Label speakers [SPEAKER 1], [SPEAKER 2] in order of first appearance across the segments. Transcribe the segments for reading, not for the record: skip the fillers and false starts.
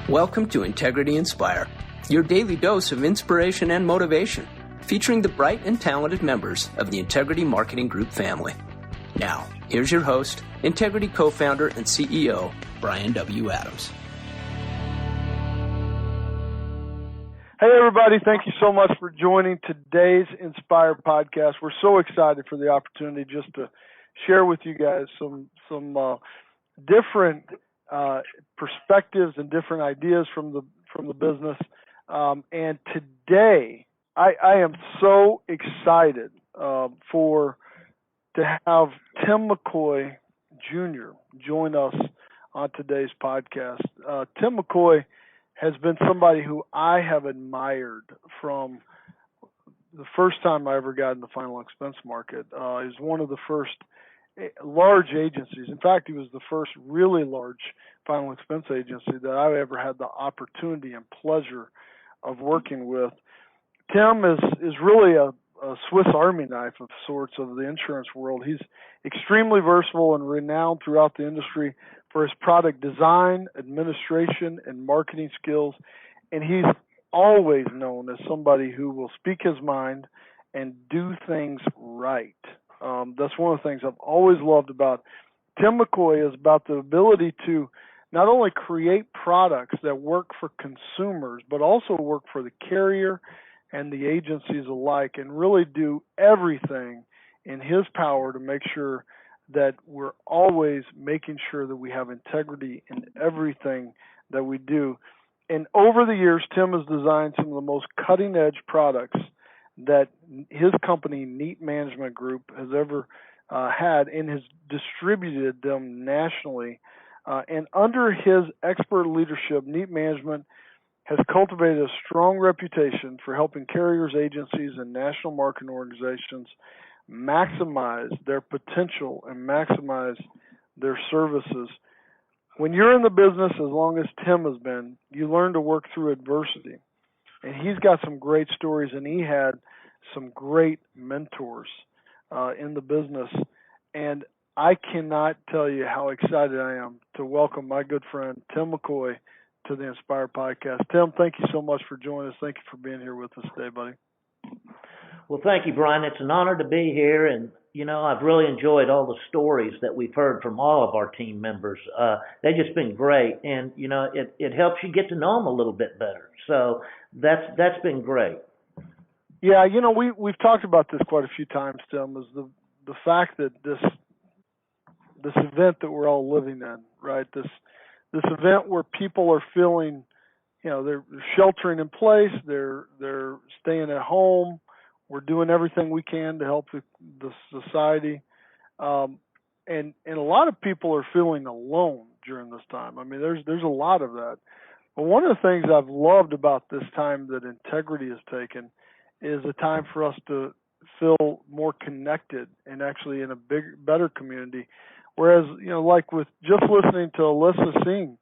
[SPEAKER 1] Welcome to Integrity Inspire, your daily dose of inspiration and motivation, featuring the bright and talented members of the Integrity Marketing Group family. Now, here's your host, Integrity co-founder and CEO, Bryan W. Adams.
[SPEAKER 2] Hey, everybody. Thank you so much for joining today's Inspire podcast. We're so excited for the opportunity just to share with you guys some different perspectives and different ideas from the business. And today, I am so excited to have Tim McCoy Jr. join us on today's podcast. Tim McCoy has been somebody who I have admired from the first time I ever got in the final expense market. He's one of the first large agencies. In fact, he was the first really large final expense agency that I ever had the opportunity and pleasure of working with. Tim is really a Swiss Army knife of sorts of the insurance world. He's extremely versatile and renowned throughout the industry for his product design, administration, and marketing skills. And he's always known as somebody who will speak his mind and do things right. That's one of the things I've always loved about Tim McCoy, is about the ability to not only create products that work for consumers, but also work for the carrier and the agencies alike, and really do everything in his power to make sure that we're always making sure that we have integrity in everything that we do. And over the years, Tim has designed some of the most cutting-edge products that his company, Neat Management Group, has ever had, and has distributed them nationally. And under his expert leadership, Neat Management has cultivated a strong reputation for helping carriers, agencies, and national marketing organizations maximize their potential and maximize their services. When you're in the business, as long as Tim has been, you learn to work through adversity. And he's got some great stories, and he had some great mentors in the business. And I cannot tell you how excited I am to welcome my good friend, Tim McCoy, to the Inspire podcast. Tim, thank you so much for joining us. Thank you for being here with us today, buddy.
[SPEAKER 3] Well, thank you, Bryan. It's an honor to be here. And, I've really enjoyed all the stories that we've heard from all of our team members. They've just been great. And, it helps you get to know them a little bit better. So that's been great.
[SPEAKER 2] Yeah, we've talked about this quite a few times, Tim, is the fact that this event that we're all living in, right? This event where people are feeling, they're sheltering in place, they're staying at home. We're doing everything we can to help the society, and a lot of people are feeling alone during this time. I mean, there's a lot of that. But one of the things I've loved about this time that integrity has taken is a time for us to feel more connected and actually in a better community. Whereas, like with just listening to Alyssa sing,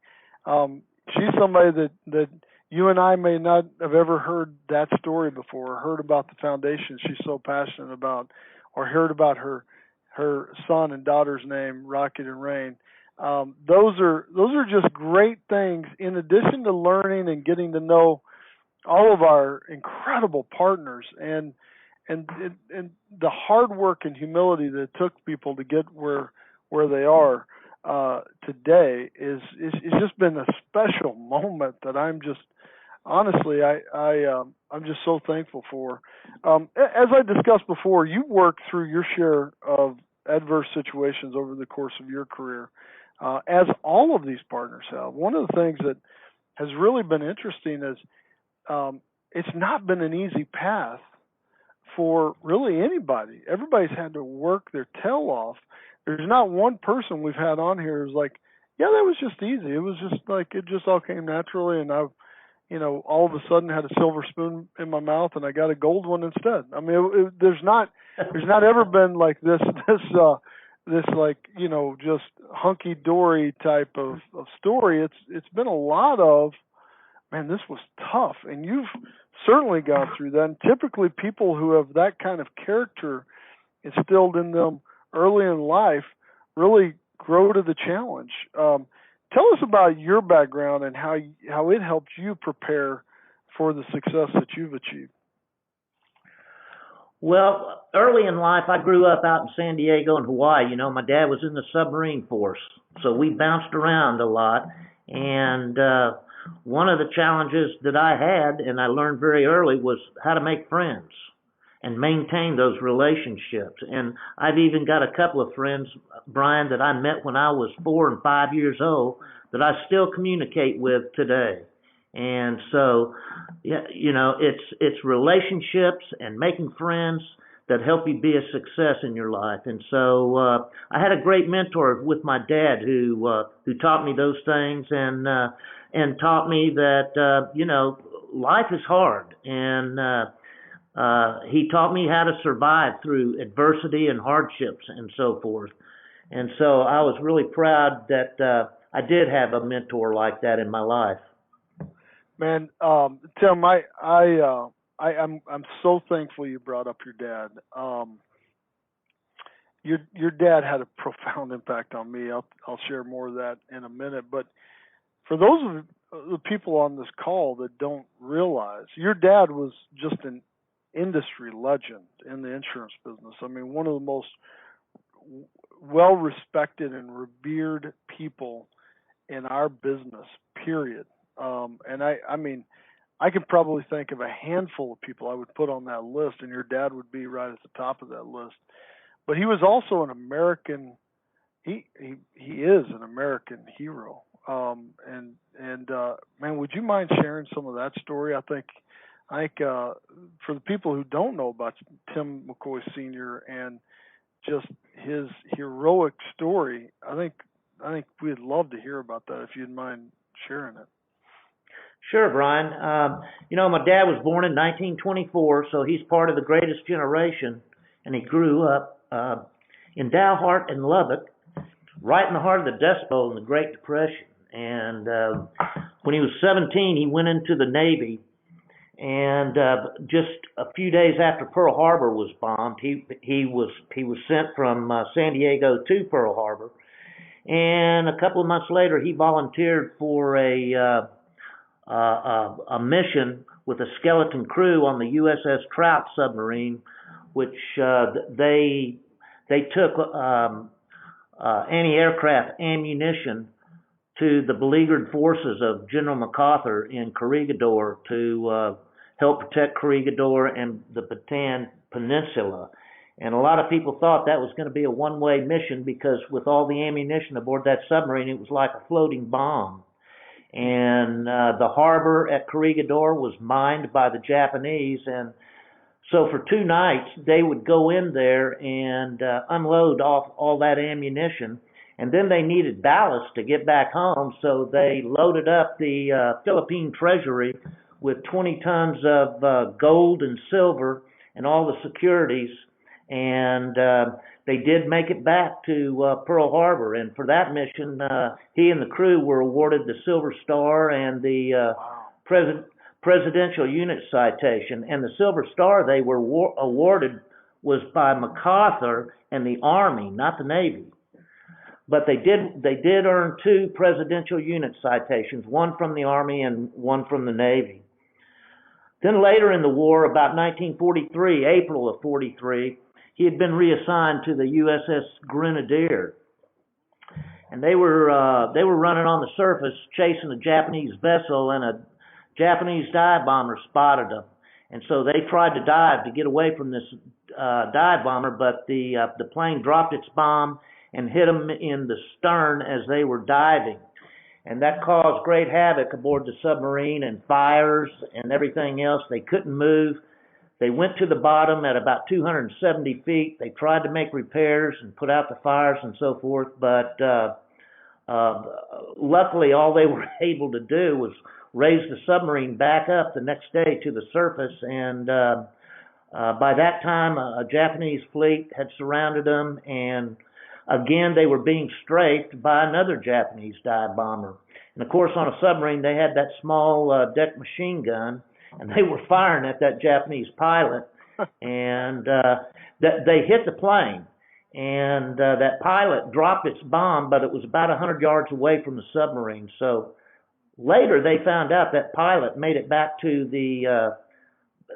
[SPEAKER 2] she's somebody that you and I may not have ever heard that story before, or heard about the foundation she's so passionate about, or heard about her son and daughter's name, Rocket and Rain. Those are just great things, in addition to learning and getting to know all of our incredible partners and the hard work and humility that it took people to get where they are today is just been a special moment that I'm just honestly I'm just so thankful for. As I discussed before, you worked through your share of adverse situations over the course of your career, as all of these partners have. One of the things that has really been interesting is it's not been an easy path for really anybody. Everybody's had to work their tail off. There's not one person we've had on here who's like, yeah, that was just easy. It was just like, it just all came naturally, and I've, all of a sudden had a silver spoon in my mouth and I got a gold one instead. I mean, there's not ever been like this like, just hunky dory type of story. It's been a lot of, man, this was tough, and you've certainly gone through that. And typically people who have that kind of character instilled in them early in life really grow to the challenge. tell us about your background and how it helped you prepare for the success that you've achieved.
[SPEAKER 3] Well, early in life, I grew up out in San Diego and Hawaii. You know, my dad was in the submarine force, so we bounced around a lot. And one of the challenges that I had, and I learned very early, was how to make friends and maintain those relationships. And I've even got a couple of friends, Bryan, that I met when I was 4 and 5 years old that I still communicate with today. And so, yeah, you know, it's relationships and making friends that help you be a success in your life. And so I had a great mentor with my dad who taught me those things and taught me that you know, life is hard, and he taught me how to survive through adversity and hardships and so forth. And so I was really proud that I did have a mentor like that in my life.
[SPEAKER 2] Man, Tim, I'm so thankful you brought up your dad. Your dad had a profound impact on me. I'll share more of that in a minute. But for those of the people on this call that don't realize, your dad was just an industry legend in the insurance business. I mean, one of the most well-respected and revered people in our business, period. And I mean, I could probably think of a handful of people I would put on that list, and your dad would be right at the top of that list. But he was also an American. He is an American hero. And man, would you mind sharing some of that story? I think for the people who don't know about Tim McCoy Sr. and just his heroic story, I think we'd love to hear about that if you'd mind sharing it.
[SPEAKER 3] Sure, Bryan. You know, my dad was born in 1924, so he's part of the greatest generation, and he grew up in Dalhart and Lubbock, right in the heart of the Dust Bowl in the Great Depression. And when he was 17, he went into the Navy, and just a few days after Pearl Harbor was bombed, he was sent from San Diego to Pearl Harbor, and a couple of months later, he volunteered for a mission with a skeleton crew on the USS Trout submarine, which they took anti-aircraft ammunition to the beleaguered forces of General MacArthur in Corregidor to help protect Corregidor and the Bataan Peninsula. And a lot of people thought that was going to be a one-way mission because with all the ammunition aboard that submarine, it was like a floating bomb. And the harbor at Corregidor was mined by the Japanese, and so for 2 nights they would go in there and unload off all that ammunition, and then they needed ballast to get back home, so they loaded up the Philippine treasury with 20 tons of gold and silver and all the securities, and they did make it back to Pearl Harbor, and for that mission, he and the crew were awarded the Silver Star and the Presidential Unit Citation. And the Silver Star they were awarded was by MacArthur and the Army, not the Navy. But they did earn 2 Presidential Unit Citations, one from the Army and one from the Navy. Then later in the war, about 1943, April of 43, he had been reassigned to the USS Grenadier, and they were running on the surface chasing a Japanese vessel, and a Japanese dive bomber spotted them, and so they tried to dive to get away from this dive bomber, but the plane dropped its bomb and hit them in the stern as they were diving, and that caused great havoc aboard the submarine and fires and everything else. They couldn't move. They went to the bottom at about 270 feet. They tried to make repairs and put out the fires and so forth, but luckily all they were able to do was raise the submarine back up the next day to the surface, and by that time a Japanese fleet had surrounded them, and again they were being strafed by another Japanese dive bomber. And of course on a submarine they had that small deck machine gun, and they were firing at that Japanese pilot, and they hit the plane, and that pilot dropped its bomb, but it was about 100 yards away from the submarine. So later they found out that pilot made it back to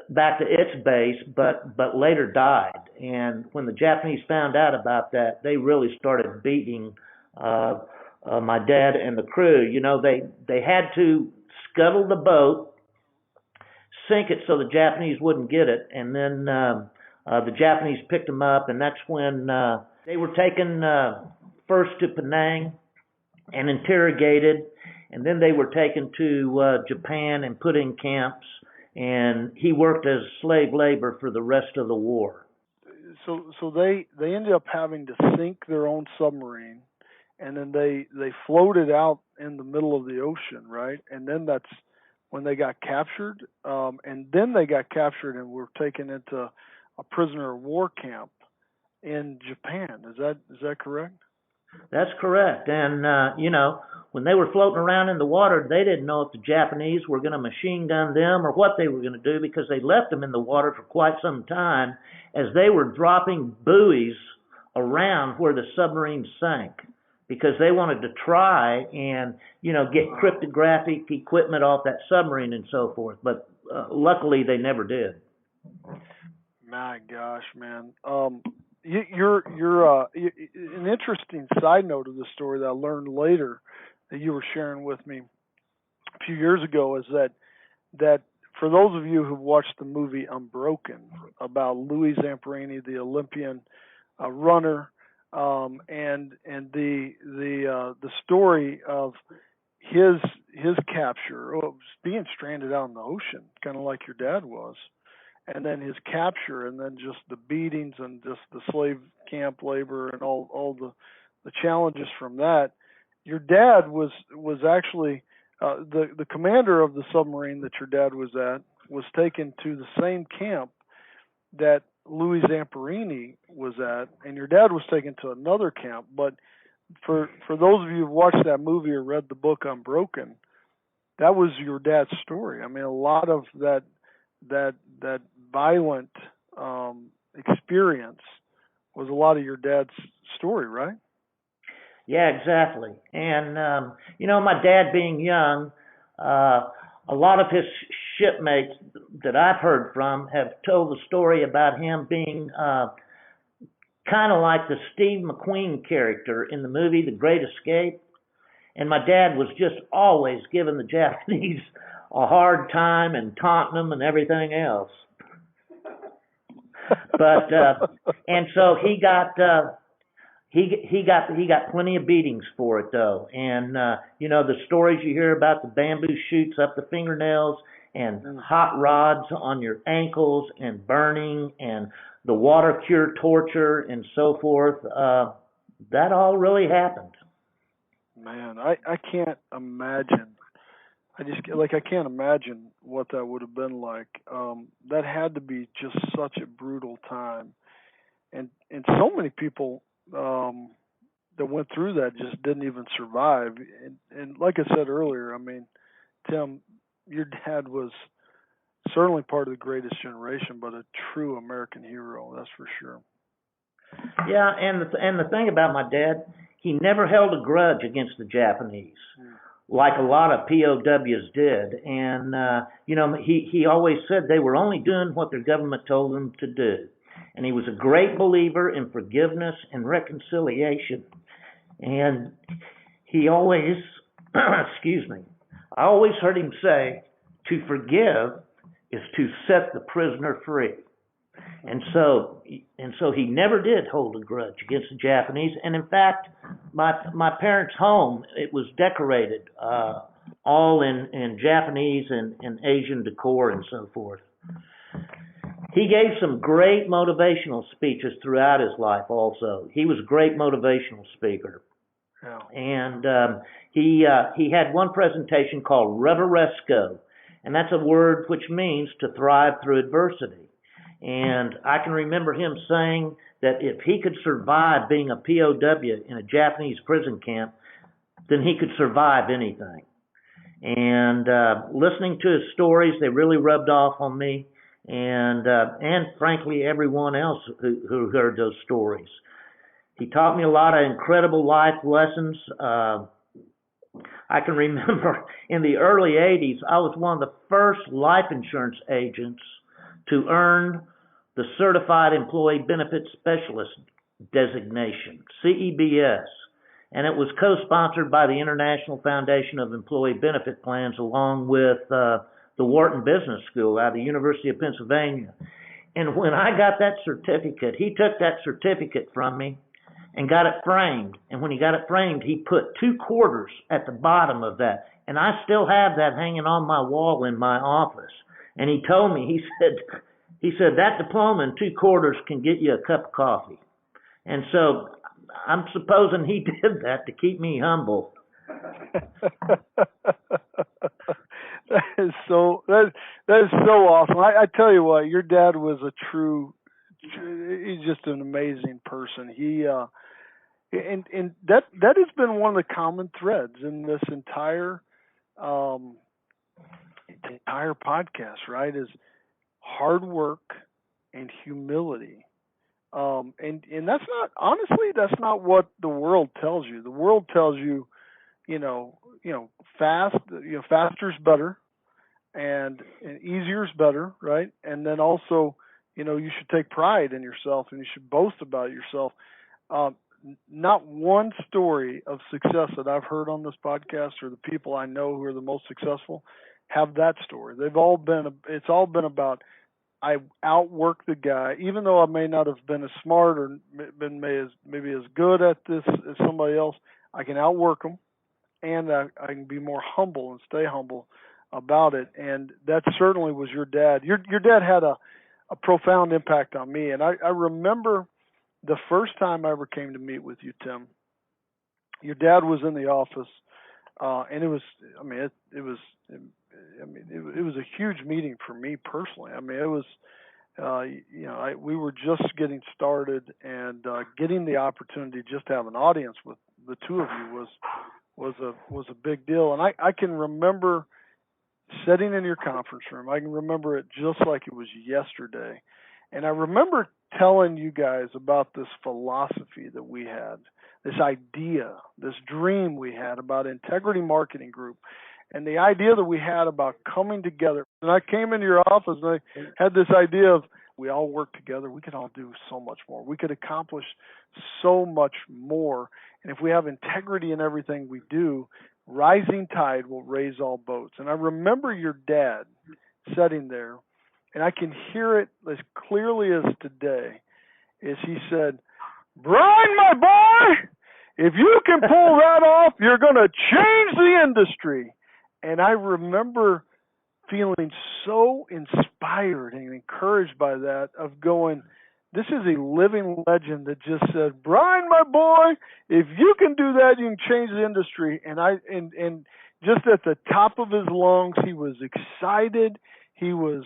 [SPEAKER 3] its base, but later died. And when the Japanese found out about that, they really started beating my dad and the crew. You know, they had to scuttle the boat, sink it so the Japanese wouldn't get it, and then the Japanese picked them up, and that's when they were taken first to Penang and interrogated, and then they were taken to Japan and put in camps, and he worked as slave labor for the rest of the war.
[SPEAKER 2] So they ended up having to sink their own submarine, and then they floated out in the middle of the ocean, right? And then that's when they got captured, and then they got captured and were taken into a prisoner of war camp in Japan. Is that correct?
[SPEAKER 3] That's correct. And, you know, when they were floating around in the water, they didn't know if the Japanese were going to machine gun them or what they were going to do, because they left them in the water for quite some time as they were dropping buoys around where the submarine sank, because they wanted to try and, you know, get cryptographic equipment off that submarine and so forth. But luckily they never did.
[SPEAKER 2] My gosh, man. You're an interesting side note of the story that I learned later that you were sharing with me a few years ago is that for those of you who've watched the movie Unbroken about Louis Zamperini, the Olympian runner, and the story of his capture, being stranded out in the ocean, kind of like your dad was, and then his capture, and then just the beatings and just the slave camp labor and all the challenges from that. Your dad was actually the commander of the submarine that your dad was at was taken to the same camp that Louis Zamperini was at, and your dad was taken to another camp. But for those of you who've watched that movie or read the book Unbroken, that was your dad's story. I mean, a lot of that violent experience was a lot of your dad's story, right?
[SPEAKER 3] Yeah, exactly. And, you know, my dad being young, a lot of his shipmates that I've heard from have told the story about him being kind of like the Steve McQueen character in the movie The Great Escape. And my dad was just always giving the Japanese a hard time and taunting them and everything else. But and so he got plenty of beatings for it, though. And you know, the stories you hear about the bamboo shoots up the fingernails and hot rods on your ankles and burning and the water cure torture and so forth, that all really happened.
[SPEAKER 2] Man, I can't imagine. I can't imagine what that would have been like. That had to be just such a brutal time, and so many people that went through that just didn't even survive. And like I said earlier, I mean, Tim, your dad was certainly part of the greatest generation, but a true American hero, that's for sure.
[SPEAKER 3] Yeah, and the thing about my dad, he never held a grudge against the Japanese, like a lot of POWs did. And, you know, he always said they were only doing what their government told them to do. And he was a great believer in forgiveness and reconciliation. And he always, excuse me, I always heard him say, to forgive is to set the prisoner free. And so he never did hold a grudge against the Japanese. And in fact, my parents' home, it was decorated all in Japanese and Asian decor and so forth. He gave some great motivational speeches throughout his life also. He was a great motivational speaker.
[SPEAKER 2] Yeah.
[SPEAKER 3] And he had one presentation called Reveresco, and that's a word which means to thrive through adversity. And I can remember him saying that if he could survive being a POW in a Japanese prison camp, then he could survive anything. And listening to his stories, they really rubbed off on me, and frankly everyone else who heard those stories. He taught me a lot of incredible life lessons. I can remember in the early 80s, I was one of the first life insurance agents to earn the Certified Employee Benefits Specialist designation, CEBS. And it was co-sponsored by the International Foundation of Employee Benefit Plans along with the Wharton Business School out of the University of Pennsylvania. And when I got that certificate, he took that certificate from me and got it framed. And when he got it framed, he put 2 quarters at the bottom of that. And I still have that hanging on my wall in my office. And he told me, he said that diploma and 2 quarters can get you a cup of coffee. And so I'm supposing he did that to keep me humble.
[SPEAKER 2] That is so awesome. I tell you what, your dad was he's just an amazing person. He and that has been one of the common threads in this entire podcast, right? Is hard work and humility. And that's not what the world tells you. The world tells you, faster is better and easier is better, right? And then also, you should take pride in yourself and you should boast about yourself. Not one story of success that I've heard on this podcast or the people I know who are the most successful have that story. It's all been about, I outwork the guy, even though I may not have been as smart or been maybe as good at this as somebody else. I can outwork them, and I can be more humble and stay humble about it. And that certainly was your dad. Your dad had a profound impact on me. And I remember the first time I ever came to meet with you, Tim. Your dad was in the office, and it was a huge meeting for me personally. I mean, it was, we were just getting started, and getting the opportunity just to have an audience with the two of you was a big deal. And I can remember sitting in your conference room. I can remember it just like it was yesterday. And I remember telling you guys about this philosophy that we had, this idea, this dream we had about Integrity Marketing Group, and the idea that we had about coming together. And I came into your office and I had this idea of, we all work together, we could all do so much more. We could accomplish so much more. And if we have integrity in everything we do, rising tide will raise all boats. And I remember your dad sitting there, and I can hear it as clearly as today, as he said, "Bryan, my boy, if you can pull that off, you're going to change the industry." And I remember feeling so inspired and encouraged by that, of going, this is a living legend that just said, "Bryan, my boy, if you can do that, you can change the industry." And just at the top of his lungs, he was excited. He was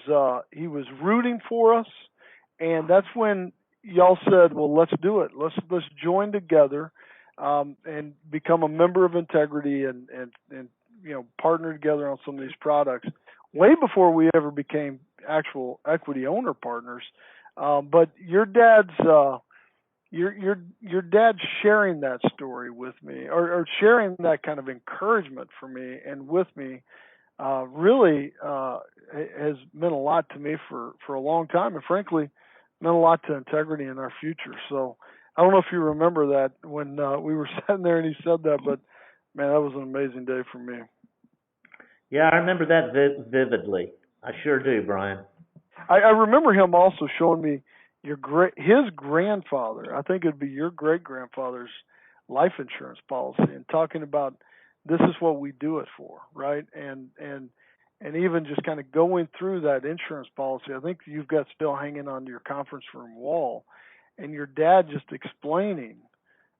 [SPEAKER 2] rooting for us. And that's when y'all said, well, let's do it. Let's join together, and become a member of Integrity and partner together on some of these products, way before we ever became actual equity owner partners. But your dad's sharing that story with me, or sharing that kind of encouragement for me and with me, really has meant a lot to me for a long time, and frankly meant a lot to Integrity in our future. So I don't know if you remember that when we were sitting there and he said that, but man, that was an amazing day for me.
[SPEAKER 3] Yeah, I remember that vividly. I sure do, Bryan.
[SPEAKER 2] I remember him also showing me his grandfather, I think it'd be your great-grandfather's life insurance policy, and talking about, this is what we do it for, right? And even just kind of going through that insurance policy, I think you've got still hanging on your conference room wall, and your dad just explaining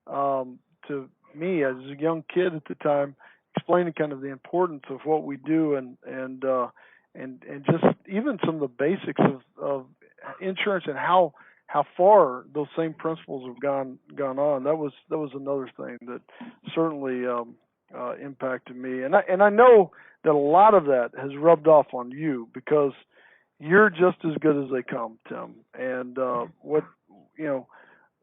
[SPEAKER 2] to me as a young kid at the time, explaining kind of the importance of what we do, and just even some of the basics of insurance and how far those same principles have gone on. That was another thing that certainly impacted me, and I know that a lot of that has rubbed off on you, because you're just as good as they come, Tim. And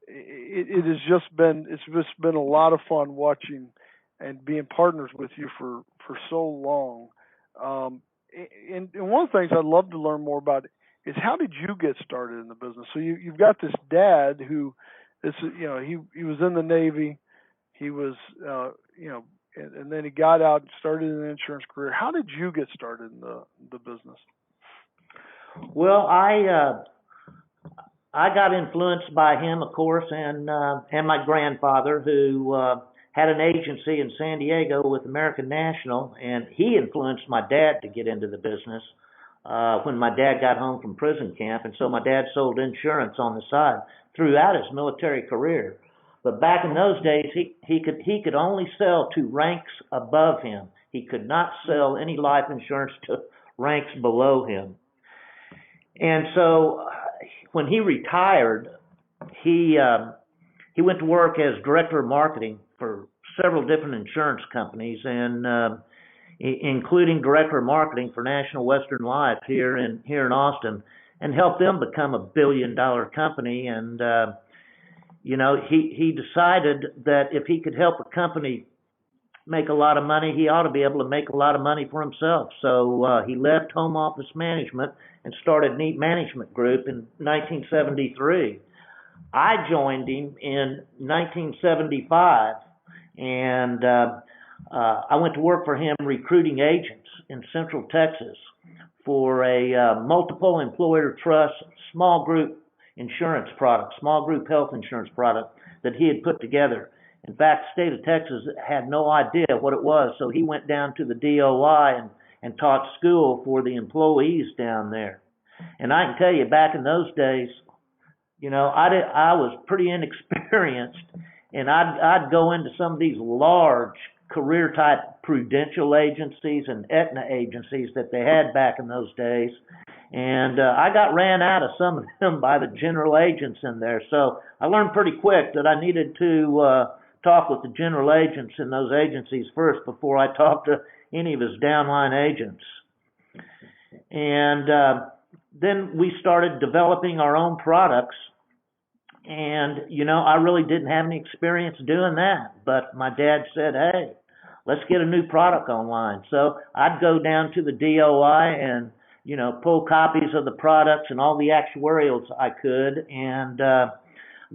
[SPEAKER 2] it's just been a lot of fun watching and being partners with you for so long. And one of the things I'd love to learn more about is how did you get started in the business? So you've got this dad who is, he was in the Navy. He was, and then he got out and started an insurance career. How did you get started in the business?
[SPEAKER 3] Well, I got influenced by him, of course, and my grandfather, who had an agency in San Diego with American National, and he influenced my dad to get into the business when my dad got home from prison camp, and so my dad sold insurance on the side throughout his military career. But back in those days, he could only sell to ranks above him. He could not sell any life insurance to ranks below him. And so when he retired, he went to work as director of marketing for several different insurance companies, and including director of marketing for National Western Life here in Austin, and helped them become a $1 billion company. And he decided that if he could help a company make a lot of money, he ought to be able to make a lot of money for himself. So he left home office management and started Neat Management Group in 1973. I joined him in 1975, and I went to work for him recruiting agents in Central Texas for a multiple employer trust small group insurance product, small group health insurance product that he had put together. In fact, the state of Texas had no idea what it was, so he went down to the DOI and taught school for the employees down there. And I can tell you, back in those days, I was pretty inexperienced, and I'd go into some of these large career type Prudential agencies and Aetna agencies that they had back in those days, and I got ran out of some of them by the general agents in there. So I learned pretty quick that I needed to talk with the general agents in those agencies first before I talked to any of his downline agents. And then we started developing our own products. And, I really didn't have any experience doing that. But my dad said, hey, let's get a new product online. So I'd go down to the DOI and, pull copies of the products and all the actuarials I could. And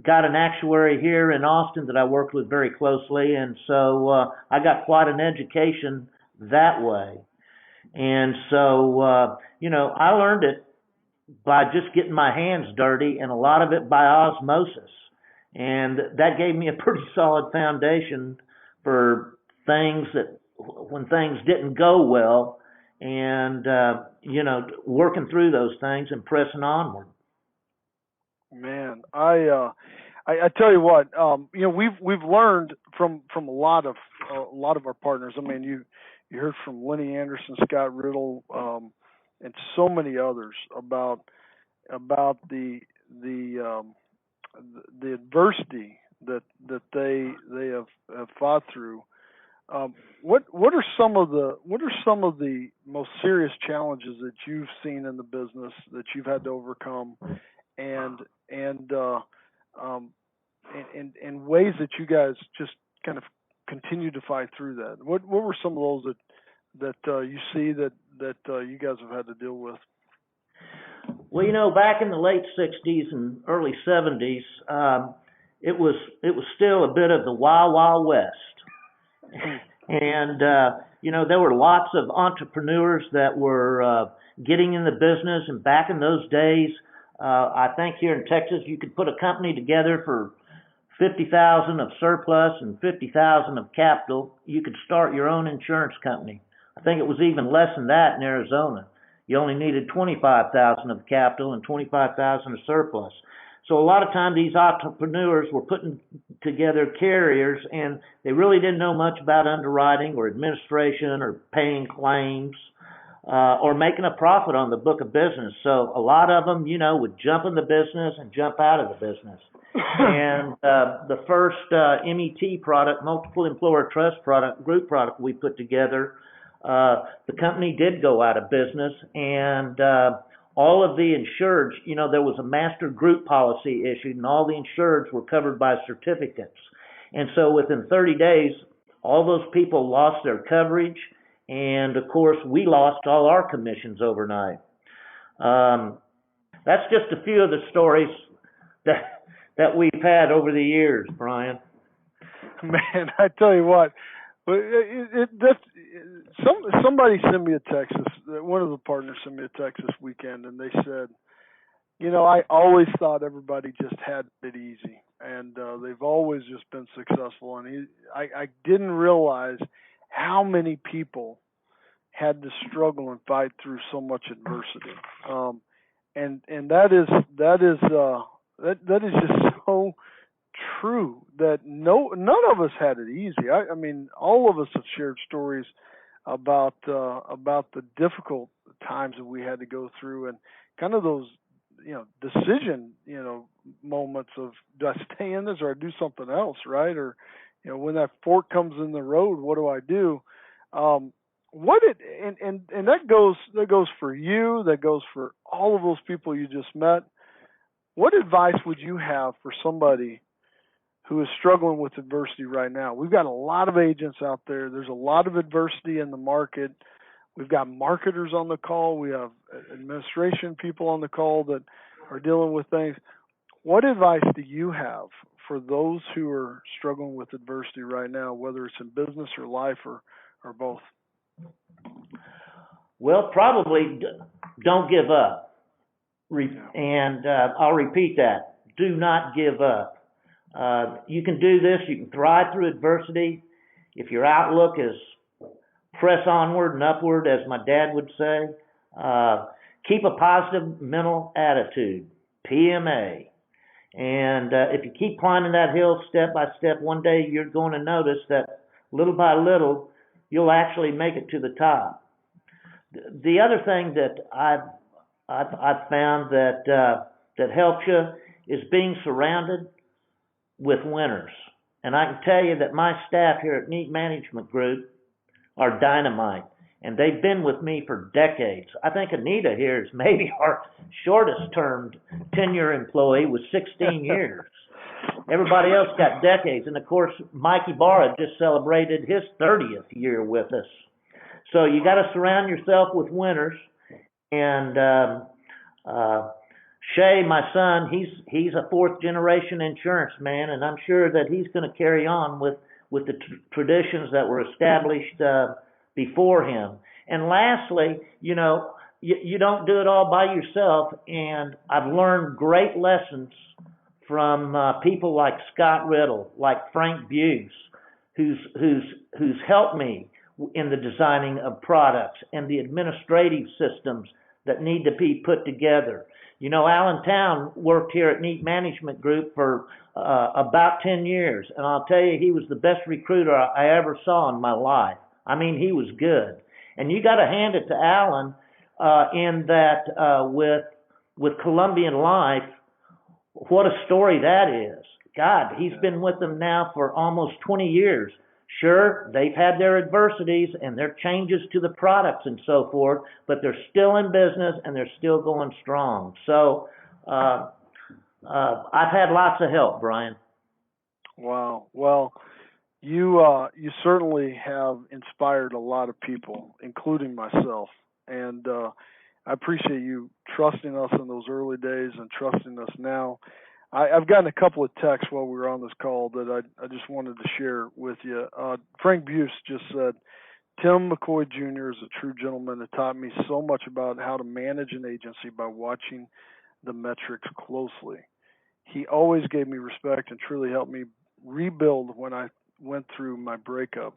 [SPEAKER 3] got an actuary here in Austin that I worked with very closely. And so I got quite an education that way. And so, I learned it by just getting my hands dirty, and a lot of it by osmosis. And that gave me a pretty solid foundation for things that, when things didn't go well, and, working through those things and pressing onward.
[SPEAKER 2] Man, I tell you what, we've learned from a lot of our partners. I mean, you heard from Lenny Anderson, Scott Riddle, and so many others about the adversity that they have fought through. What are some of the most serious challenges that you've seen in the business that you've had to overcome, and ways that you guys just kind of continue to fight through that? What were some of those that you see that you guys have had to deal with?
[SPEAKER 3] Well, back in the late 60s and early 70s, it was still a bit of the Wild Wild West. And, there were lots of entrepreneurs that were getting in the business. And back in those days, I think here in Texas, you could put a company together for $50,000 of surplus and $50,000 of capital. You could start your own insurance company. I think it was even less than that in Arizona. You only needed $25,000 of capital and $25,000 of surplus. So a lot of times these entrepreneurs were putting together carriers, and they really didn't know much about underwriting or administration or paying claims or making a profit on the book of business. So a lot of them, would jump in the business and jump out of the business. And the first MET product, multiple employer trust product, group product we put together, the company did go out of business, and all of the insureds, there was a master group policy issued, and all the insureds were covered by certificates. And so within 30 days, all those people lost their coverage, and of course, we lost all our commissions overnight. That's just a few of the stories that we've had over the years, Bryan.
[SPEAKER 2] Man, I tell you what, somebody sent me a text. One of the partners sent me a text this weekend, and they said, I always thought everybody just had it easy, and they've always just been successful. And I didn't realize how many people had to struggle and fight through so much adversity. And that is just so true, that none of us had it easy. I mean, all of us have shared stories about the difficult times that we had to go through, and kind of those decision moments of, do I stay in this or I do something else, right? Or when that fork comes in the road, what do I do? And that goes for you, that goes for all of those people you just met. What advice would you have for somebody who is struggling with adversity right now? We've got a lot of agents out there. There's a lot of adversity in the market. We've got marketers on the call. We have administration people on the call that are dealing with things. What advice do you have for those who are struggling with adversity right now, whether it's in business or life or both?
[SPEAKER 3] Well, probably don't give up. And I'll repeat that. Do not give up. You can do this. You can thrive through adversity. If your outlook is press onward and upward, as my dad would say, keep a positive mental attitude, PMA. And if you keep climbing that hill step by step, one day you're going to notice that little by little, you'll actually make it to the top. The other thing that I've found that helps you is being surrounded with winners. And I can tell you that my staff here at Neat Management Group are dynamite, and they've been with me for decades. I think Anita here is maybe our shortest term tenure employee with 16 years. Everybody else got decades. And of course, Mikey Barra just celebrated his 30th year with us. So you got to surround yourself with winners. And Shay, my son, he's a fourth generation insurance man, and I'm sure that he's going to carry on with the traditions that were established before him. And lastly, you don't do it all by yourself. And I've learned great lessons from people like Scott Riddle, like Frank Beus, who's helped me in the designing of products and the administrative systems that need to be put together. Alan Town worked here at Neat Management Group for about 10 years, and I'll tell you, he was the best recruiter I ever saw in my life. I mean, he was good. And you got to hand it to Alan in that with Columbian Life, what a story that is. God, he's been with them now for almost 20 years. Sure, they've had their adversities and their changes to the products and so forth, but they're still in business and they're still going strong. So I've had lots of help, Bryan.
[SPEAKER 2] Wow. Well, you certainly have inspired a lot of people, including myself. And I appreciate you trusting us in those early days and trusting us now. I've gotten a couple of texts while we were on this call that I just wanted to share with you. Frank Beus just said, Tim McCoy Jr. is a true gentleman that taught me so much about how to manage an agency by watching the metrics closely. He always gave me respect and truly helped me rebuild when I went through my breakup.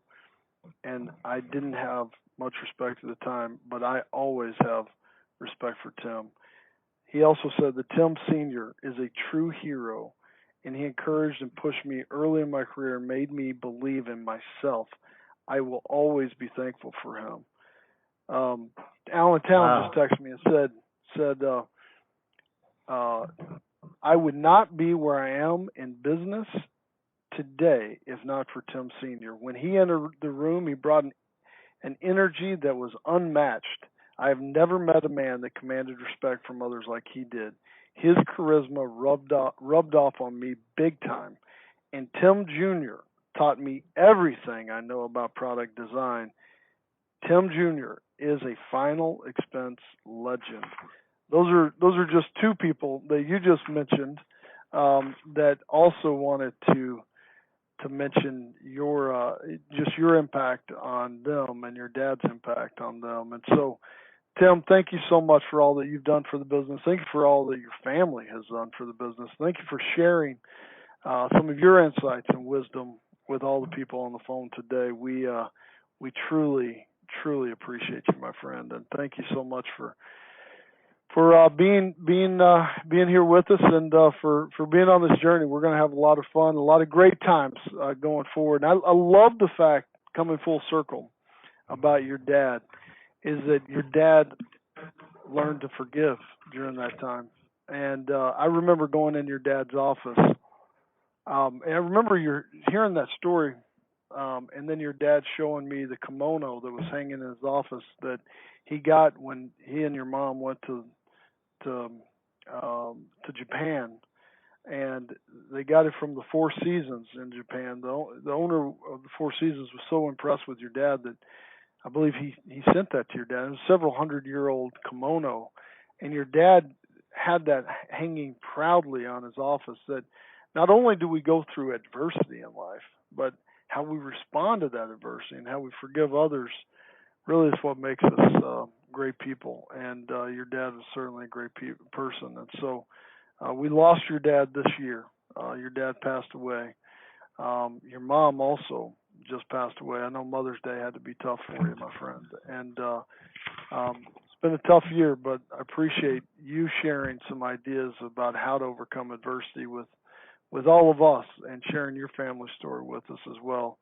[SPEAKER 2] And I didn't have much respect at the time, but I always have respect for Tim. He also said that Tim Sr. is a true hero, and he encouraged and pushed me early in my career and made me believe in myself. I will always be thankful for him. Alan Town just texted me and said I would not be where I am in business today if not for Tim Sr. When he entered the room, he brought an energy that was unmatched. I have never met a man that commanded respect from others like he did. His charisma rubbed off on me big time. And Tim Jr. taught me everything I know about product design. Tim Jr. is a final expense legend. Those are just two people that you just mentioned that also wanted to mention your just your impact on them and your dad's impact on them. And so, Tim, thank you so much for all that you've done for the business. Thank you for all that your family has done for the business. Thank you for sharing some of your insights and wisdom with all the people on the phone today. We truly appreciate you, my friend, and thank you so much for being here with us and for being on this journey. We're going to have a lot of fun, a lot of great times going forward. And I love the fact, coming full circle, about your dad, is that your dad learned to forgive during that time. And I remember going in your dad's office, and I remember hearing that story, and then your dad showing me the kimono that was hanging in his office that he got when he and your mom went to Japan, and they got it from the Four Seasons in Japan. The owner of the Four Seasons was so impressed with your dad that I believe he sent that to your dad. It was a several 100-year-old kimono, and your dad had that hanging proudly on his office. That not only do we go through adversity in life, but how we respond to that adversity and how we forgive others really is what makes us great people. And your dad was certainly a great person. And so we lost your dad this year. Your dad passed away. Your mom also just passed away. I know Mother's Day had to be tough for you, my friend. And it's been a tough year, but I appreciate you sharing some ideas about how to overcome adversity with all of us and sharing your family story with us as well.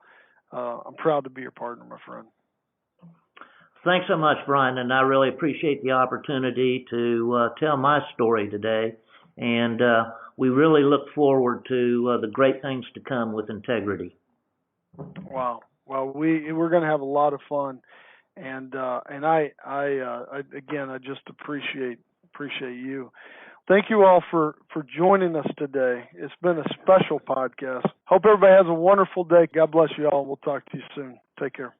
[SPEAKER 2] I'm proud to be your partner, my friend.
[SPEAKER 3] Thanks so much, Bryan, and I really appreciate the opportunity to tell my story today. And we really look forward to the great things to come with Integrity.
[SPEAKER 2] Wow. Well, we're going to have a lot of fun, and I just appreciate you. Thank you all for joining us today. It's been a special podcast. Hope everybody has a wonderful day. God bless you all. We'll talk to you soon. Take care.